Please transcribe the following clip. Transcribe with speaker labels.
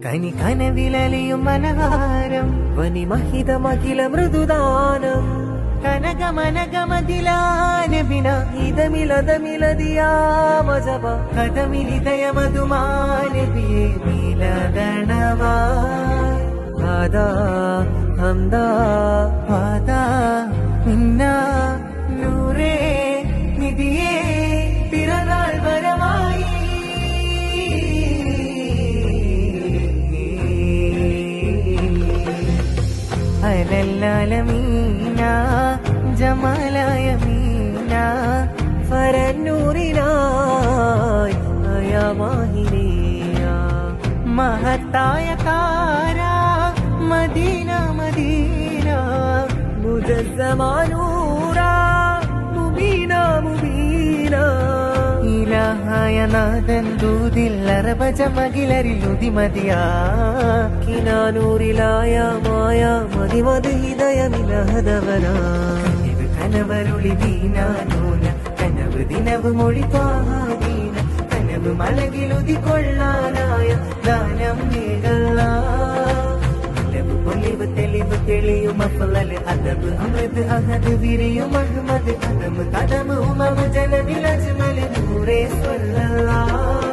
Speaker 1: കനി കനവിലലിയും മനഹാരം വനിമഹിതമഖില മൃദുദാനം കനകമനകമതിലാനബിന ഇതമിലതമിലതിയാമജപ കഥമിലിതയ മധുമാനബിയെ നീലഗണവാ ആദാ ഹംദാ ആദാ മിന്ന നൂറേ നിധിയേ പിറന്നാൾ വരമായി അലല്ലാലമീന ജമാലായ മീന ഫരന്നൂറിനായി അയമാഹിനിയ മഹത്തായ താര മദീന മദീന മുജസ്സമാനൂറ മുബീന മുബീന ഇലാഹായ നാഥൻ ദൂതിൽ അറബജമകിലരിൽ ഉദിമതിയാ കിനാനൂറിലായ മായ മതിമത് ഹിതയമിലഹദവനാ ഇത് കനവരുളി ദീനാനൂന കനവ് ദിനവ് മൊഴി പാദീന കനവ് മലകിലുതിക്കൊള്ളാനായ ദാനം നീകള പൊലിവ് തെളിവ് തെളിയും അഫ്ളല് അദബ് അമൃത് അഹദ് വിരിയും അഹ്മദ് കദം കദം ഉമം ജനമിൽ അജ്മൽ നൂറേ സ്വല്ലല്ലാഹ്